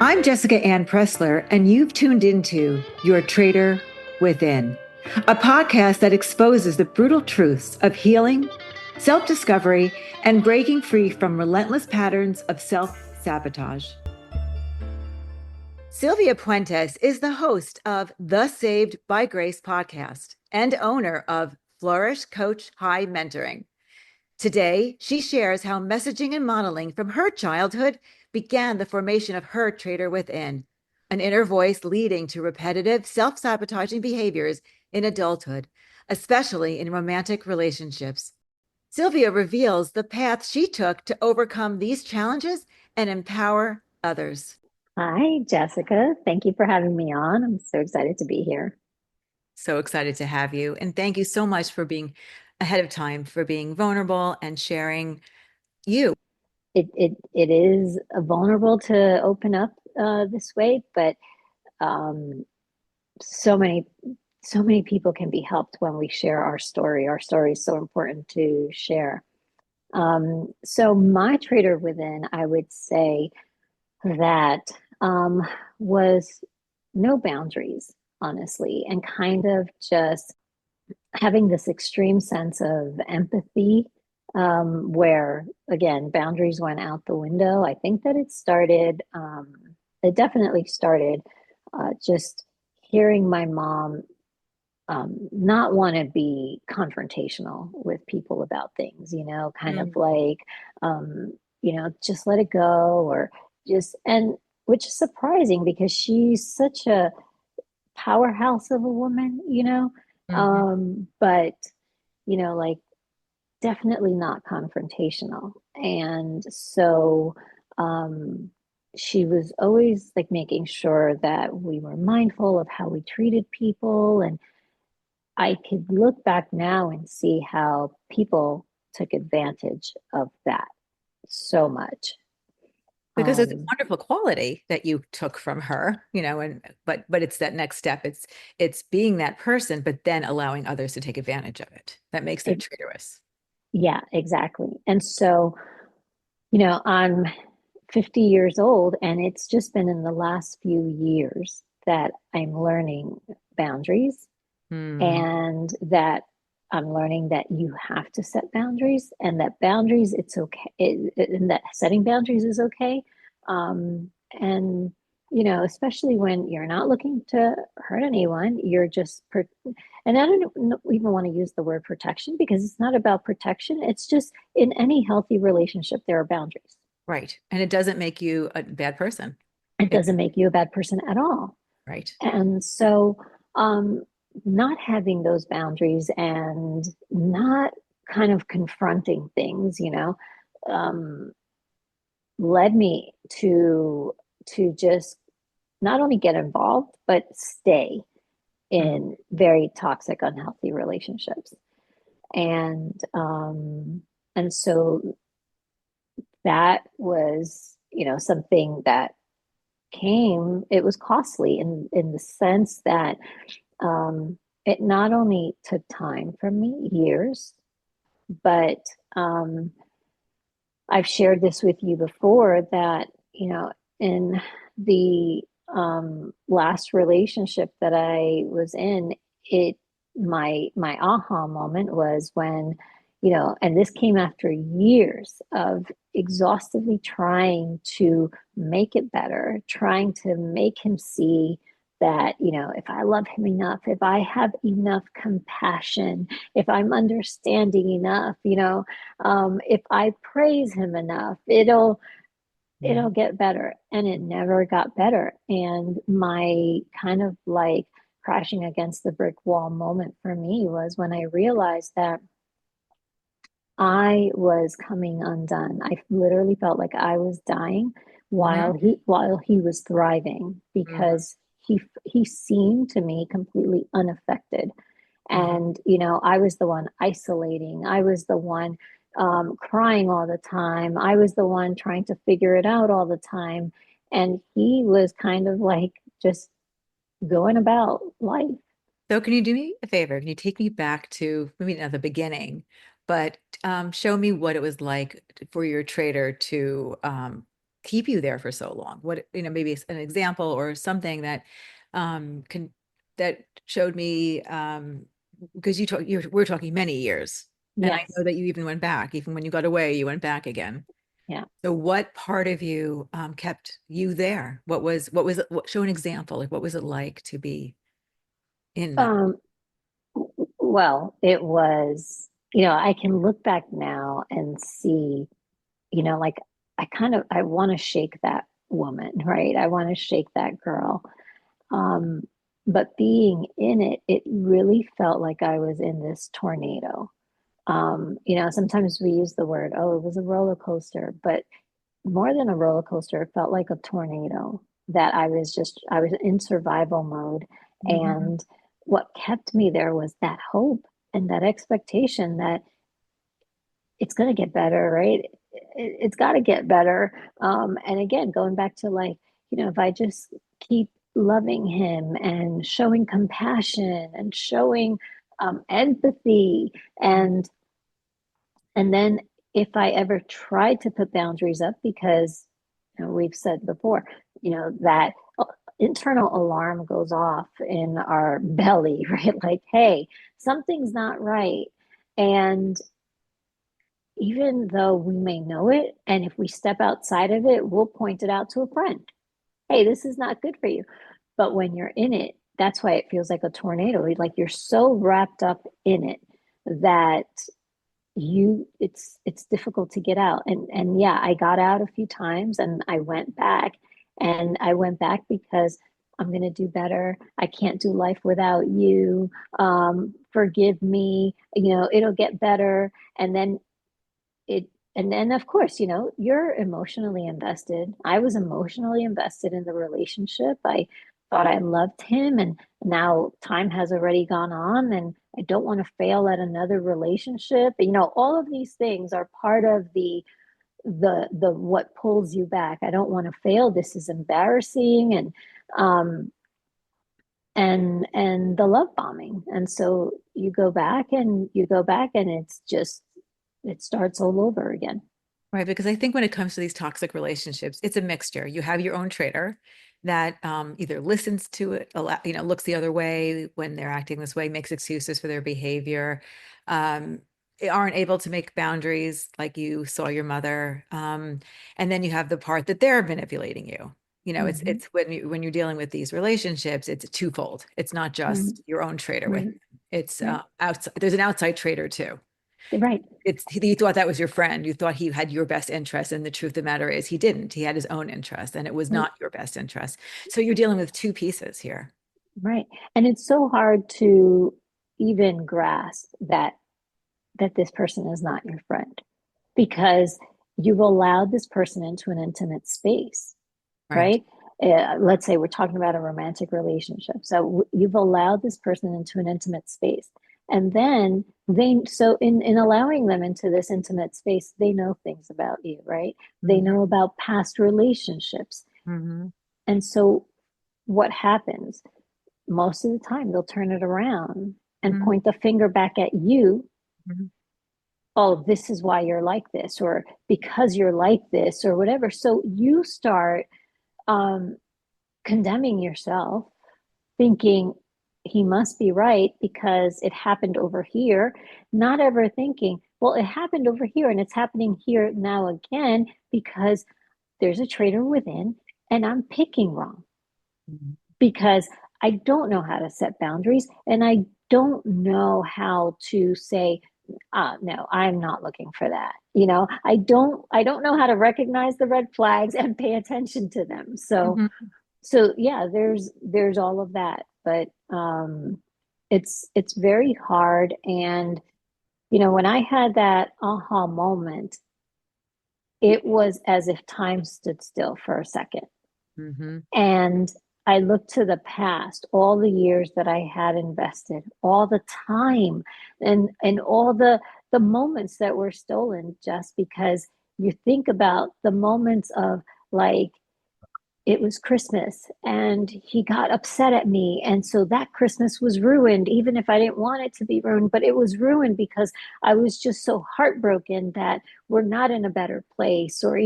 I'm Jessica Ann Pressler, and you've tuned into Your Traitor Within, a podcast that exposes the brutal truths of healing, self-discovery, and breaking free from relentless patterns of self-sabotage. Sylvia Puentes is the host of the Saved by Grace podcast and owner of Flourish Coach High Mentoring. Today, she shares how messaging and modeling from her childhood began the formation of her Traitor Within, an inner voice leading to repetitive, self-sabotaging behaviors in adulthood, especially in romantic relationships. Sylvia reveals the path she took to overcome these challenges and empower others. Hi, Jessica. Thank you for having me on. I'm so excited to be here. So excited to have you. And thank you so much for being ahead of time, for being vulnerable and sharing you. It is vulnerable to open up this way, but so many people can be helped when we share our story. Our story is so important to share. So my Traitor Within, I would say that was no boundaries, honestly, and kind of just having this extreme sense of empathy, where again boundaries went out the window. I think that it definitely started just hearing my mom not want to be confrontational with people about things, kind of like, just let it go, or and which is surprising because she's such a powerhouse of a woman, but like definitely not confrontational. And so she was always like making sure that we were mindful of how we treated people. And I could look back now and see how people took advantage of that so much. Because it's a wonderful quality that you took from her, and but it's that next step. It's being that person, but then allowing others to take advantage of it. That makes it traitorous. Yeah, exactly. And so, I'm 50 years old, and it's just been in the last few years that I'm learning boundaries, and that I'm learning that you have to set boundaries, and that boundaries, it's okay, and that setting boundaries is okay. And, especially when you're not looking to hurt anyone, you're just, and I don't even want to use the word protection, because it's not about protection. It's just in any healthy relationship, there are boundaries. Right. And it doesn't make you a bad person. It doesn't make you a bad person at all. Right. And so, not having those boundaries and not kind of confronting things, led me to just not only get involved, but stay in very toxic, unhealthy relationships. And so that was, something that it was costly in the sense that it not only took time from me, years, but I've shared this with you before that, in the last relationship that I was in, my aha moment was when, and this came after years of exhaustively trying to make it better, trying to make him see that, if I love him enough, if I have enough compassion, if I'm understanding enough, if I praise him enough, it'll get better. And it never got better. And my kind of like crashing against the brick wall moment for me was when I realized that I was coming undone. I literally felt like I was dying while he was thriving, because he seemed to me completely unaffected. And I was the one isolating. I was the one crying all the time. I was the one trying to figure it out all the time. And he was kind of like just going about life. So can you do me a favor? Can you take me back to maybe not the beginning, but show me what it was like for your trader to keep you there for so long. What, maybe it's an example or something that can that showed me because we're talking many years, and I Yes. know that you even went back, even when you got away, you went back again. Yeah. So what part of you kept you there? Show an example. Like, what was it like to be in that? Um, well, it was, I can look back now and see, like I want to shake that woman, right? I want to shake that girl. Um, but being in it, it really felt like I was in this tornado. Sometimes we use the word, oh, it was a roller coaster, but more than a roller coaster, it felt like a tornado that I was in survival mode. Mhm. And what kept me there was that hope and that expectation that it's going to get better, right? It's got to get better. And again, going back to like, if I just keep loving him and showing compassion and showing empathy and then if I ever tried to put boundaries up, because we've said before, that internal alarm goes off in our belly, right? Like, hey, something's not right. And even though we may know it, and if we step outside of it, we'll point it out to a friend. Hey, this is not good for you. But when you're in it, that's why it feels like a tornado. Like you're so wrapped up in it that it's difficult to get out. And yeah, I got out a few times and I went back because I'm going to do better. I can't do life without you. Forgive me, it'll get better. It and then of course, you're emotionally invested. I was emotionally invested in the relationship. I thought I loved him, and now time has already gone on, and I don't want to fail at another relationship. All of these things are part of the what pulls you back. I don't want to fail. This is embarrassing, um and the love bombing. And so you go back and it's just it starts all over again. Right, because I think when it comes to these toxic relationships, it's a mixture. You have your own traitor that either listens to it, looks the other way when they're acting this way, makes excuses for their behavior, um, they aren't able to make boundaries like you saw your mother, and then you have the part that they're manipulating you. Mm-hmm. It's when you're dealing with these relationships, it's twofold. It's not Mm-hmm. just your own traitor with Right, it's right, outside. There's an outside traitor too. right, You thought that was your friend. You thought he had your best interest, and the truth of the matter is he didn't. He had his own interest, and it was right, not your best interest. So you're dealing with two pieces here. right. And it's so hard to even grasp that this person is not your friend because you've allowed this person into an intimate space, Right. right? Let's say we're talking about a romantic relationship. So you've allowed this person into an intimate space. And then so in allowing them into this intimate space, they know things about you, right? They Hmm. know about past relationships. Hmm. And so what happens? Most of the time, they'll turn it around and Hmm. point the finger back at you. Hmm. Oh, this is why you're like this, or because you're like this, or whatever. So you start um, condemning yourself, thinking he must be right because it happened over here, not ever thinking, well, it happened over here and it's happening here now again because there's a traitor within and I'm picking wrong because I don't know how to set boundaries and I don't know how to say, no, I'm not looking for that. I don't know how to recognize the red flags and pay attention to them. Hmm. So yeah, there's all of that, but it's very hard. And when I had that aha moment, it was as if time stood still for a second. Hmm. And I looked to the past, all the years that I had invested, all the time and all the moments that were stolen just because you think about the moments of like it was Christmas and he got upset at me. And so that Christmas was ruined, even if I didn't want it to be ruined, but it was ruined because I was just so heartbroken that we're not in a better place, or,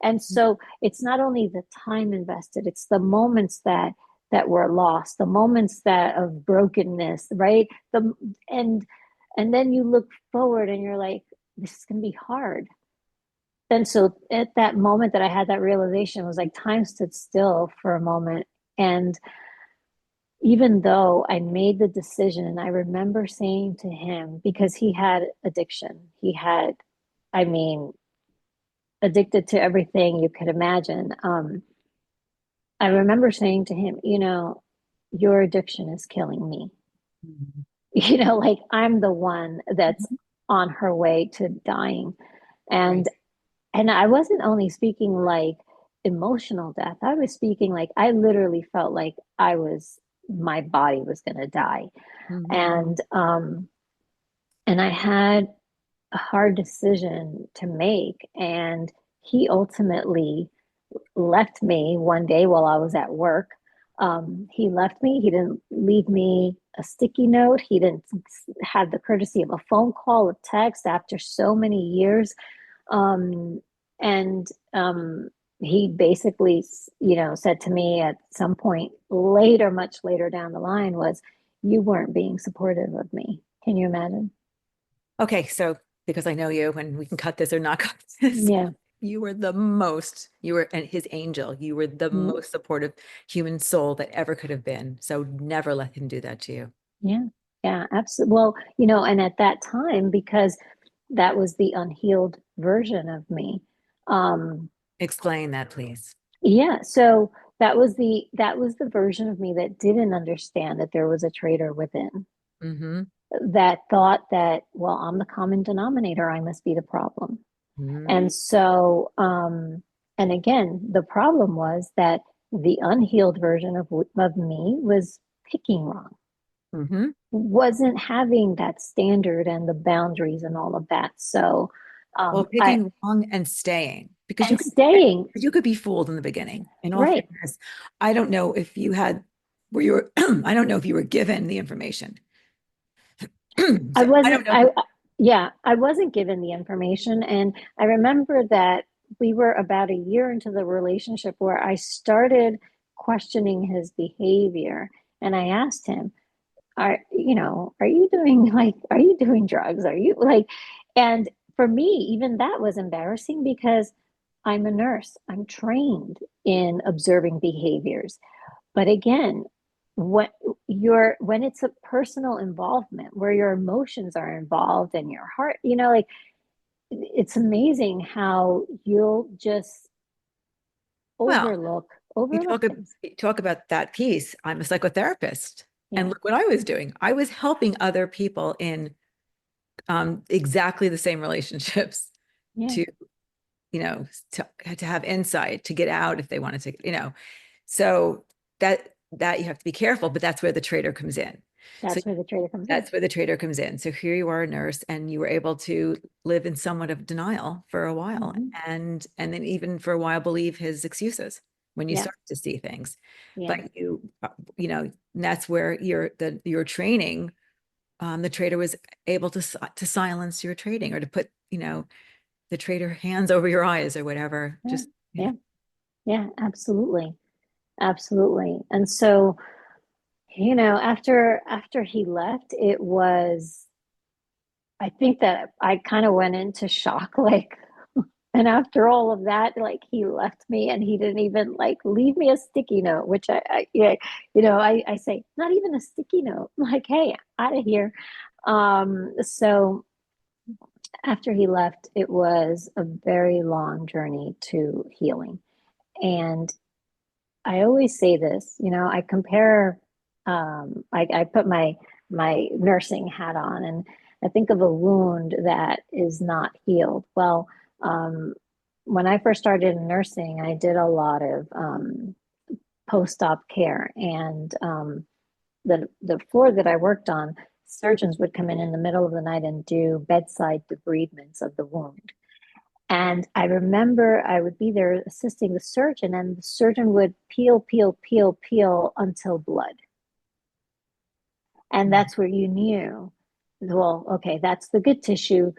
and so it's not only the time invested, it's the moments that were lost, the moments that of brokenness, right? And and then you look forward and you're like, this is gonna be hard. And so at that moment that I had that realization, it was like time stood still for a moment. And even though I made the decision, and I remember saying to him, because he had addiction, I mean, addicted to everything you could imagine. I remember saying to him, your addiction is killing me. Mhm. Like I'm the one that's on her way to dying. Right. And I wasn't only speaking like emotional death. I was speaking like I literally felt like my body was going to die. Mhm. And I had a hard decision to make. And he ultimately left me one day while I was at work. He left me. He didn't leave me a sticky note. He didn't have the courtesy of a phone call, a text after so many years. Um, and he basically, said to me at some point later, much later down the line, was, "You weren't being supportive of me." Can you imagine? Okay, so because I know you and we can cut this or not cut this, Yeah. you were the most, you were and his angel. You were the Mm, most supportive human soul that ever could have been. So never let him do that to you. yeah. Yeah, absolutely. Well, and at that time, because that was the unhealed version of me. Um, Explain that, please. yeah, so that was the version of me that didn't understand that there was a traitor within, Mm-hmm. that thought that, well, I'm the common denominator, I must be the problem. Mm-hmm. And so, and again, the problem was that the unhealed version of me was picking wrong, Mm-hmm. wasn't having that standard and the boundaries and all of that. So, Well, I picking wrong and staying because and staying you could be fooled in the beginning. In all right. fairness, I don't know if you had where you were. I don't know if you were given the information. I So I wasn't, don't know. yeah, I wasn't given the information. And I remember that we were about a year into the relationship where I started questioning his behavior. And I asked him, are you doing drugs? Are you like, and for me, even that was embarrassing because I'm a nurse. I'm trained in observing behaviors. But again, when it's a personal involvement where your emotions are involved and your heart, like it's amazing how you'll just Well, you overlook things. you talk about that piece. I'm a psychotherapist, and Yeah, look what I was doing. I was helping other people in exactly the same relationships yeah, to, to have insight, to get out if they wanted to, So that you have to be careful, but that's where the trader comes in. So that's where the trader comes in. that's where the trader comes in. So here you are, a nurse, and you were able to live in somewhat of denial for a while, Hmm. and then even for a while believe his excuses when you Yeah, start to see things. yeah, But that's where your training, the trader was able to silence your trading or to put, the trader hands over your eyes or whatever. yeah, Just yeah, yeah, absolutely, absolutely. And so, after he left, it was, I think that I kind of went into shock, like, and after all of that, like he left me and he didn't even like leave me a sticky note, which yeah, I say, not even a sticky note, like, hey, out of here. So after he left, it was a very long journey to healing. And I always say this, I compare, I put my nursing hat on and I think of a wound that is not healed. Well, um, when I first started in nursing, I did a lot of post-op care, and the floor that I worked on, surgeons would come in the middle of the night and do bedside debridements of the wound. And I remember I would be there assisting the surgeon, and the surgeon would peel, peel, peel, peel until blood. And Mhm. that's where you knew, well, okay, that's the good tissue.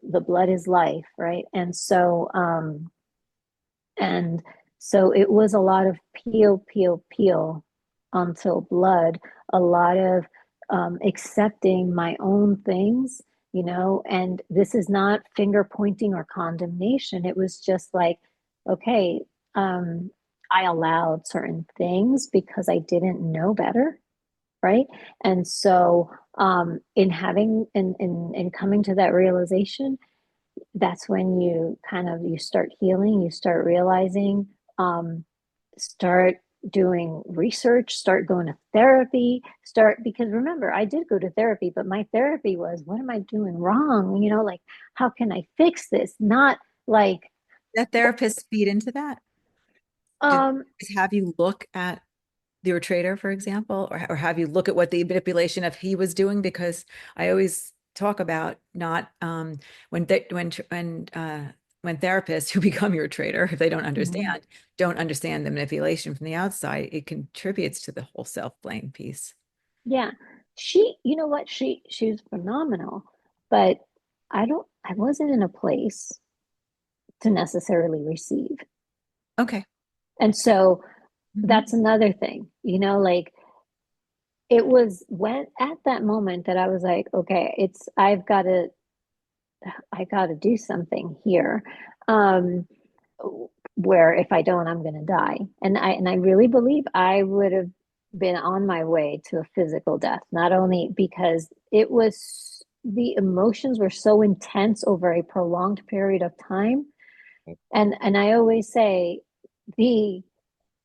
The blood is life, right? And so it was a lot of peel, peel, peel until blood, a lot of accepting my own things, and this is not finger pointing or condemnation. It was just like, okay, I allowed certain things because I didn't know better, right? And so in having in coming to that realization, that's when you start healing, you start realizing, start doing research, start going to therapy, start, because remember, I did go to therapy, but my therapy was, what am I doing wrong? Like, how can I fix this? Not like, That therapist feed into that? Did um, have you look at your trader, for example, or have you look at what the manipulation of he was doing? Because I always talk about not when th when therapists who become your trader, if they mhm. don't understand the manipulation from the outside, it contributes to the whole self-blame piece. Yeah, you know what, she was phenomenal, but I wasn't in a place to necessarily receive. Okay. And so Hmm. that's another thing, like, it was when at that moment that I was like, okay, I got to do something here. Um, where if I don't, I'm going to die. And I really believe I would have been on my way to a physical death, not only because the emotions were so intense over a prolonged period of time. And I always say the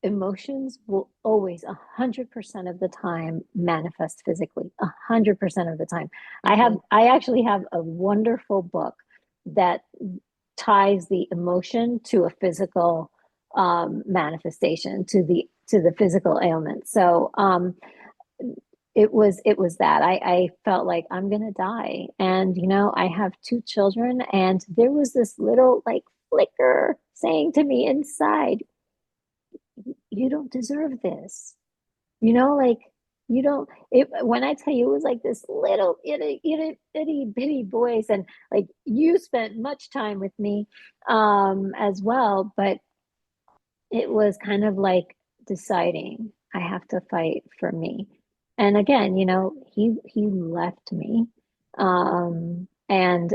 emotions will always 100% of the time manifest physically, 100% of the time. People, I actually have a wonderful book that ties the emotion to a physical manifestation, to the physical ailment. So it was that I felt like I'm gonna die, and I have two children, and there was this little like flicker saying to me inside, you don't deserve this. Like, you don't, when I tell you, it was like this little itty bitty voice, and like, you spent much time with me as well, but it was kind of like deciding I have to fight for me. And again, he left me, and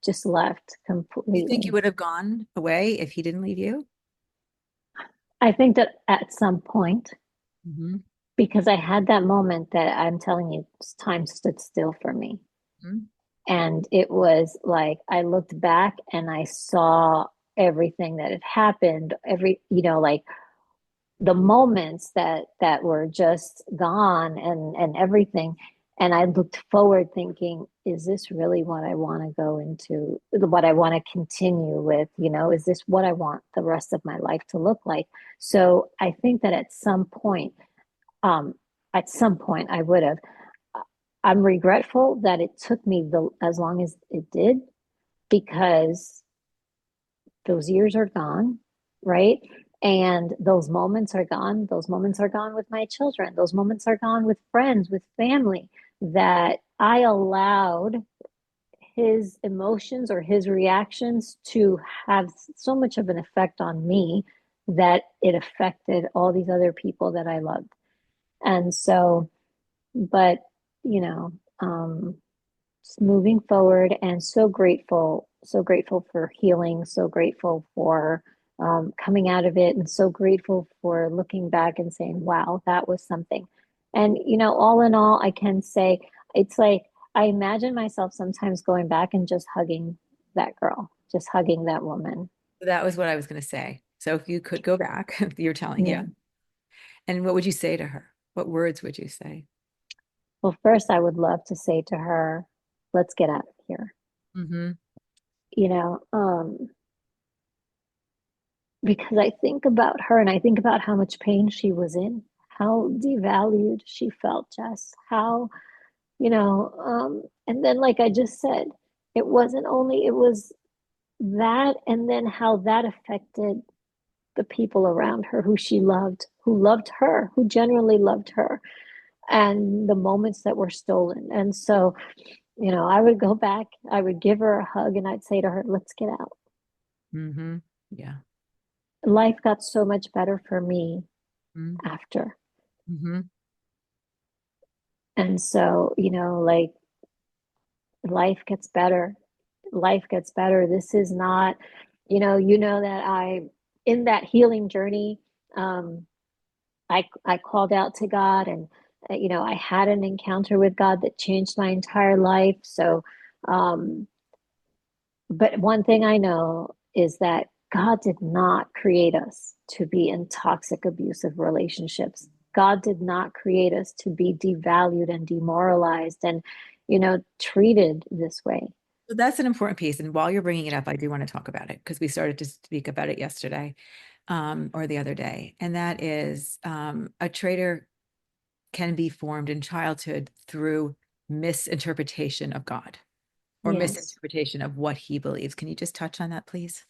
just left you think you completely. would have gone away if he didn't leave you? I think that at some point, Hmm. because I had that moment that I'm telling you, time stood still for me. Hmm. And it was like I looked back and I saw everything that had happened, like the moments that were just gone, and everything. And I looked forward thinking, is this really what I want to go into, what I want to continue with? Is this what I want the rest of my life to look like? So I think that um, at some point I would have. I'm regretful that it took me as long as it did, because those years are gone, right? And those moments are gone. Those moments are gone with my children. Those moments are gone with friends, with family, that I allowed his emotions or his reactions to have so much of an effect on me that it affected all these other people that I loved. And so, but, you know, um, moving forward, and so grateful for healing, so grateful for coming out of it, and so grateful for looking back and saying, wow, that was something. And all in all, I can say it's like I imagine myself sometimes going back and just hugging that girl, just hugging that woman. That was what I was going to say. So if you could go back, you're telling, yeah. Yeah. And what would you say to her? What words would you say? Well, first, I would love to say to her, let's get out of here. Hmm. You know, um, because I think about her and I think about how much pain she was in, how devalued she felt, Jess, how, and then, like I just said, it wasn't only, it was that, and then how that affected the people around her who she loved, who loved her, who genuinely loved her, and the moments that were stolen. And so, I would go back, I would give her a hug, and I'd say to her, let's get out. Mm-hmm. Yeah. Life got so much better for me after. Mm-hmm. And so, like, life gets better. Life gets better. This is not, that in that healing journey, um, I called out to God, and I had an encounter with God that changed my entire life. So, um, but one thing I know is that God did not create us to be in toxic, abusive relationships. God did not create us to be devalued and demoralized and, treated this way. So that's an important piece. And while you're bringing it up, I do want to talk about it because we started to speak about it yesterday, or the other day. And that is, a traitor can be formed in childhood through misinterpretation of God or Yes. misinterpretation of what he believes. Can you just touch on that, please?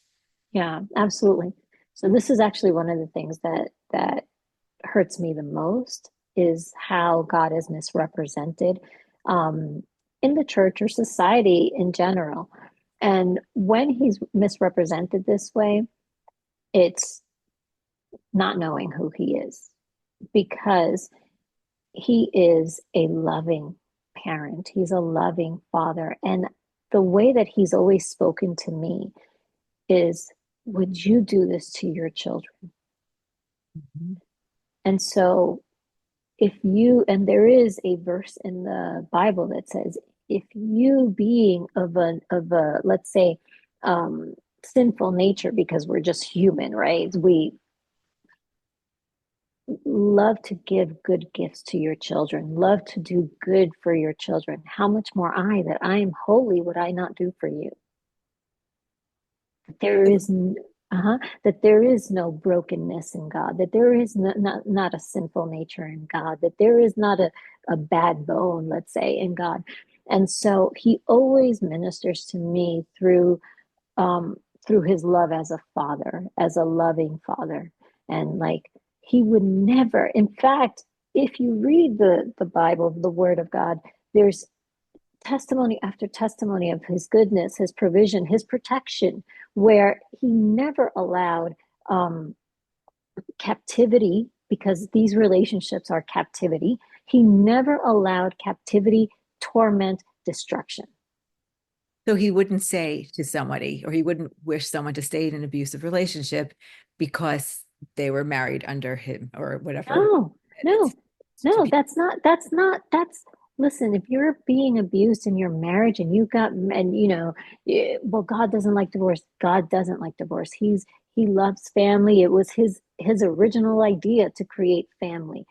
Yeah, absolutely. So this is actually one of the things that hurts me the most is how God is misrepresented um, in the church or society in general. And when he's misrepresented this way, it's not knowing who he is because he is a loving parent. He's a loving father. And the way that he's always spoken to me is, would you do this to your children? Mhm. And so and there is a verse in the Bible that says, if you being of a, let's say, sinful nature, because we're just human, right? We love to give good gifts to your children, love to do good for your children. How much more I, that I am holy, would I not do for you? There is that there is no brokenness in God, that there is not a sinful nature in God, that there is not a bad bone, let's say, in God. And so he always ministers to me um, through his love as a father, as a loving father. And like, he would never, in fact, if you read the Bible, the word of God, there's testimony after testimony of his goodness, his provision, his protection, where he never allowed um, captivity, because these relationships are captivity. He never allowed captivity, torment, destruction. So he wouldn't say to somebody, or he wouldn't wish someone to stay in an abusive relationship because they were married under him or whatever. No, It's no, to no, be listen, if you're being abused in your marriage and well, God doesn't like divorce. God doesn't like divorce. He loves family. It was his original idea to create family,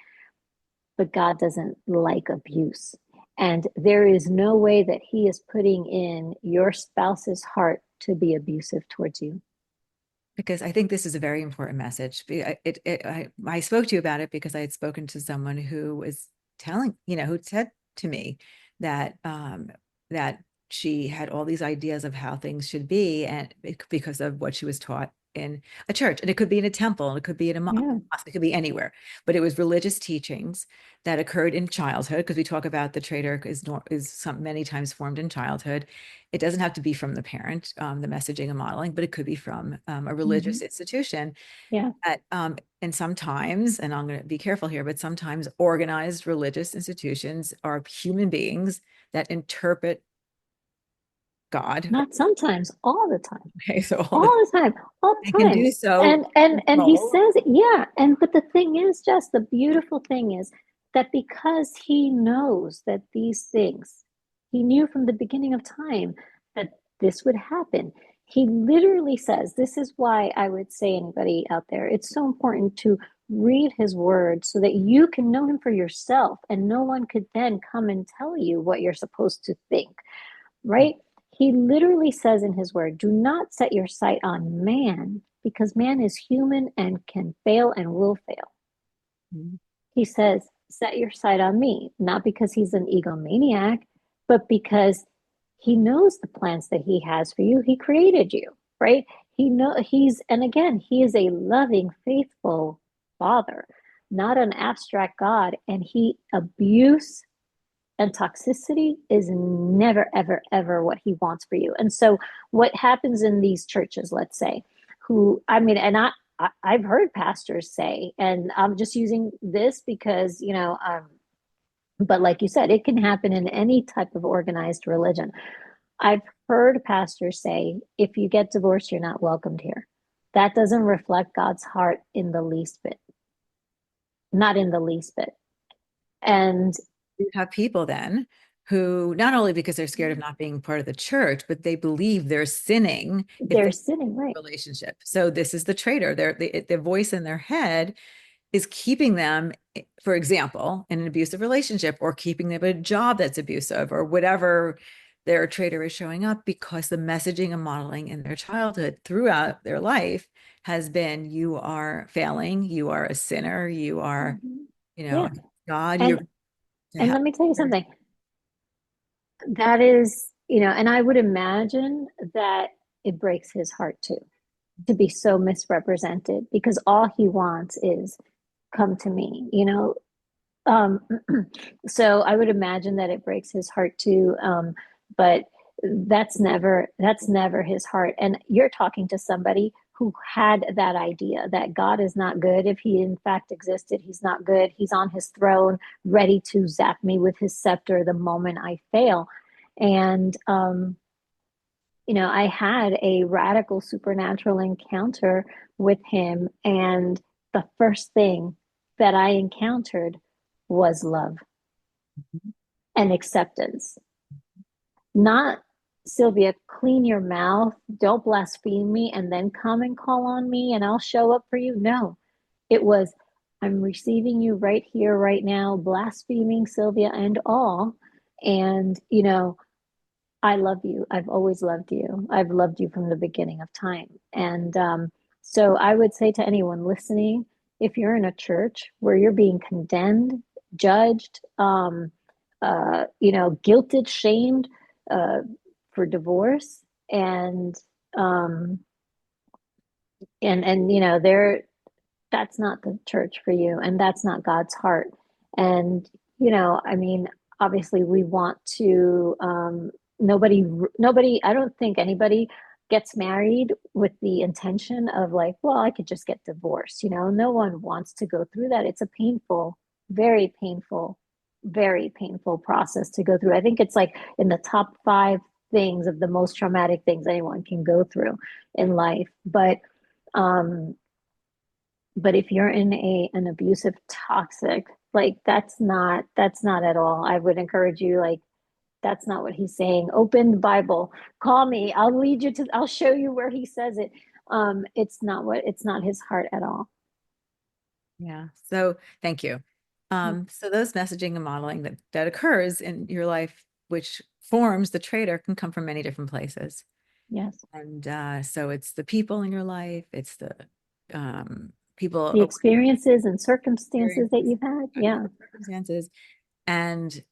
but God doesn't like abuse. And there is no way that he is putting in your spouse's heart to be abusive towards you. because I think this is a very important message. I spoke to you about it because I had spoken to someone who was who said to me that that she had all these ideas of how things should be, and because of what she was taught in a church, and it could be in a temple, and it could be in a mosque, Yeah. it could be anywhere, but it was religious teachings that occurred in childhood, because we talk about the traitor is many times formed in childhood. It doesn't have to be from the parent, the messaging and modeling, but it could be from a Mm-hmm. religious institution. Yeah. And sometimes, and I'm going to be careful here, but sometimes organized religious institutions are human beings that interpret God. Not sometimes, all the time. Okay, so All the time, all they the can time. do so And to and he control. says, yeah. And but the thing is, just the beautiful thing is that because he knows that these things, he knew from the beginning of time that this would happen. He literally says, this is why I would say, anybody out there, it's so important to read his word so that you can know him for yourself, and no one could then come and tell you what you're supposed to think, right? He literally says in his word, do not set your sight on man, because man is human and can fail and will fail. Mhm. He says, set your sight on me, not because he's an egomaniac, but because he knows the plans that he has for you. He created you. right? And again, he is a loving, faithful father, not an abstract God. And abuse and toxicity is never, ever, ever what he wants for you. And so what happens in these churches, let's say, I've heard pastors say, and I'm just using this because, but like you said, it can happen in any type of organized religion. I've heard pastors say, if you get divorced, you're not welcomed here. That doesn't reflect God's heart in the least bit, not in the least bit. And You have people then who not only because they're scared of not being part of the church, but they believe they're sinning if they're they sitting right. relationship. So this is the traitor. The voice in their head is keeping them, for example, in an abusive relationship or keeping them in a job that's abusive or whatever their traitor is showing up because the messaging and modeling in their childhood throughout their life has been you are failing, you are a sinner, you are, Mm-hmm. you know, Yeah. God, And you're to and have let me tell you something. That is, and I would imagine that it breaks his heart too, to be so misrepresented because all he wants is come to me. Um, so I would imagine that it breaks his heart too. But that's never his heart. And you're talking to somebody who had that idea that God is not good. If he in fact existed, he's not good. He's on his throne, ready to zap me with his scepter the moment I fail. And I had a radical supernatural encounter with him, and the first thing that I encountered was love and acceptance. Not, Sylvia, clean your mouth, don't blaspheme me, and then come and call on me and I'll show up for you. No, it was, I'm receiving you right here, right now, blaspheming Sylvia and all. And, I love you. I've always loved you. I've loved you from the beginning of time. And so I would say to anyone listening, if you're in a church where you're being condemned, judged, guilted, shamed uh, for divorce, and um, there, that's not the church for you, and that's not God's heart. And I mean, obviously we want to nobody, I don't think anybody gets married with the intention of like, well, I could just get divorced. No one wants to go through that. It's a painful, very painful, very painful process to go through. I think it's like in the top 5 things of the most traumatic things anyone can go through in life. Um but if you're in an abusive, toxic, like that's not at all. I would encourage you, like, that's not what he's saying. Open the Bible. Call me. I'll show you where he says it. It's not his heart at all. yeah. So thank you. So those messaging and modeling that occurs in your life, which forms the traitor, can come from many different places. Yes. And so it's the people in your life, it's the people The around experiences and circumstances that experiences, you've had. Yeah. circumstances, and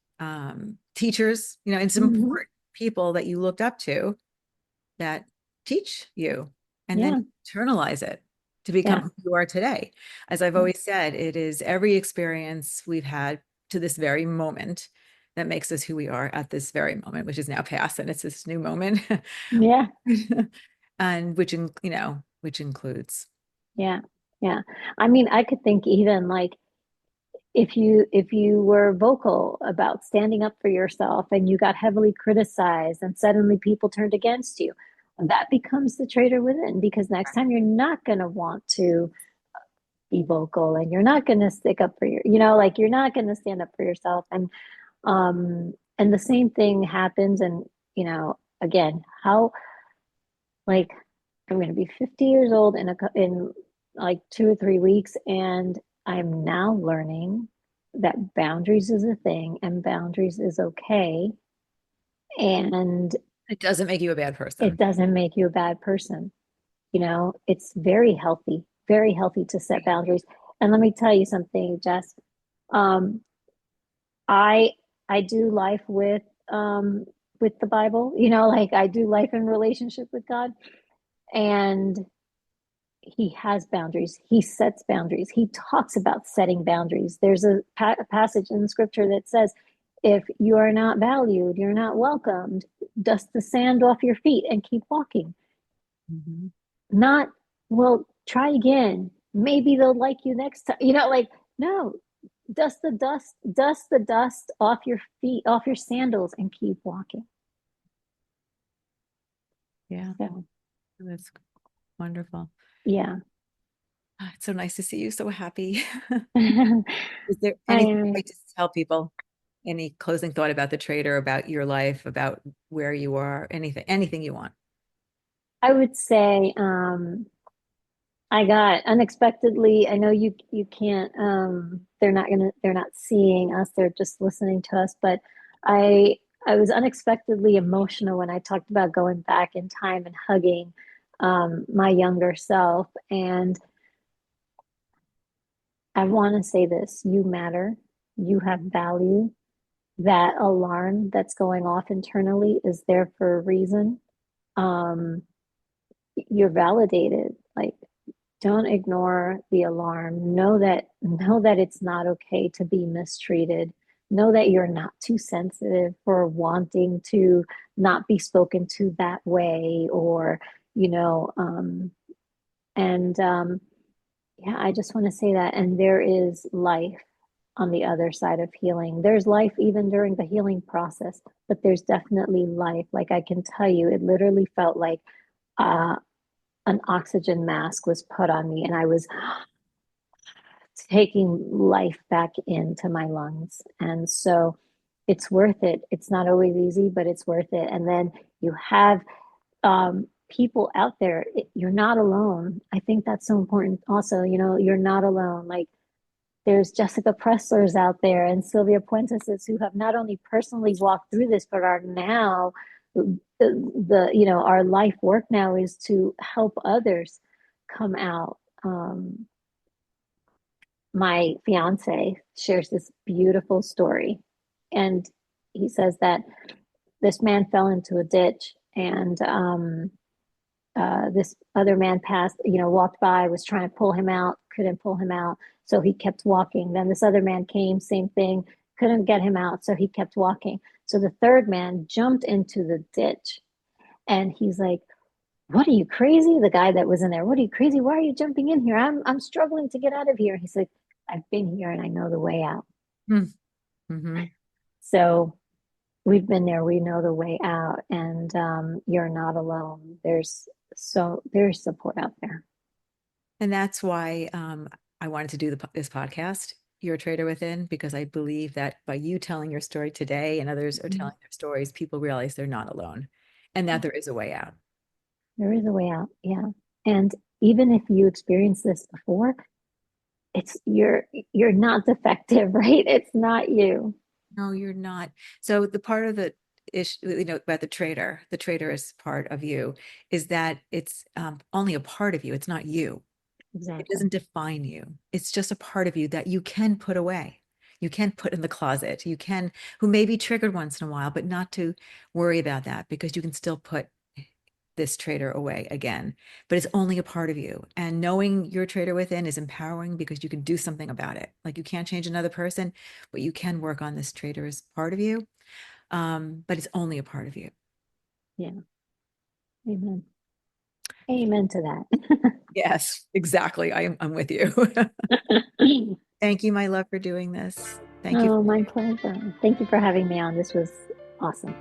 teachers, and some Hmm. important people that you looked up to that teach you, and then Yeah. internalize it to become Yeah. who you are today. As I've Yeah. always said, it is every experience we've had to this very moment that makes us who we are at this very moment, which is now past, and it's this new moment, Yeah. and which includes. Yeah. Yeah. I mean, I could think even like if you were vocal about standing up for yourself and you got heavily criticized and suddenly people turned against you, that becomes the traitor within, because next time you're not going to want to be vocal, and you're not going to stick up for like you're not going to stand up for yourself. And the same thing happens. And again, how, like, I'm going to be 50 years old in like 2 or 3 weeks, and I'm now learning that boundaries is a thing and boundaries is okay, and It doesn't make you a bad it person. doesn't make you a bad person. It's very healthy to set boundaries. And let me tell you something, Jess. Um, I I do life with the Bible, like I do life in relationship with God. And he has boundaries. He sets boundaries. He talks about setting boundaries. There's a passage in scripture that says, if you are not valued, you're not welcomed, dust the sand off your feet and keep walking. Mhm. Not, well, try again. Maybe they'll like you next time. Like, no, dust the dust off your feet, off your sandals, and keep walking. Yeah, So, that's wonderful. yeah. It's so nice to see you so happy. I Is there anything you'd am. like to tell people? Any closing thought about the trader, about your life, about where you are, anything you want? I would say, I got unexpectedly, I know you can't, they're not seeing us, they're just listening to us, but I I was unexpectedly emotional when I talked about going back in time and hugging my younger self. And I want to say this, you matter, you have value. That alarm that's going off internally is there for a reason. Um, you're validated. Like, don't ignore the alarm. Know that it's not okay to be mistreated. Know that you're not too sensitive for wanting to not be spoken to that way, or you know and yeah, I just want to say that. And there is life on the other side of healing. There's life even during the healing process, but there's definitely life. Like, I can tell you, it literally felt like uh an oxygen mask was put on me, and I was taking life back into my lungs. And so it's worth it. It's not always easy, but it's worth it. And then you have people out there. You're not alone. I think that's so important. Also, you're not alone. Like, there's Jessica Presslers out there and Sylvia Puentes who have not only personally walked through this, but are now our life work now is to help others come out. My fiance shares this beautiful story. And he says that this man fell into a ditch, and this other man passed, walked by, was trying to pull him out, couldn't pull him out. So he kept walking. Then this other man came, same thing, couldn't get him out. So he kept walking. So the third man jumped into the ditch, and he's like, "What, are you crazy?" The guy that was in there, "What, are you crazy? Why are you jumping in here? I'm struggling to get out of here." He's like, "I've been here and I know the way out." Mm-hmm. So we've been there, we know the way out, and you're not alone. There's support out there. And that's why I wanted to do this podcast, Your Trader Within, because I believe that by you telling your story today and others are Mhm. telling their stories, people realize they're not alone and that there is a way out. There is a way out, yeah. And even if you experienced this before, it's you're not defective, right? It's not you. No, you're not. So the part of the issue, about the trader is part of you, is that it's only a part of you. It's not you. It Exactly. doesn't define you. It's just a part of you that you can put away. You can put in the closet. You can, who may be triggered once in a while, but not to worry about that because you can still put this trader away again. But it's only a part of you. And knowing your trader within is empowering because you can do something about it. Like, you can't change another person, but you can work on this trader as part of you. But it's only a part of you. Yeah. Amen. Amen to that. Yes, exactly. I'm with you. Thank you, my love, for doing this. Thank you. Oh, my pleasure. Thank you for having me on. This was awesome.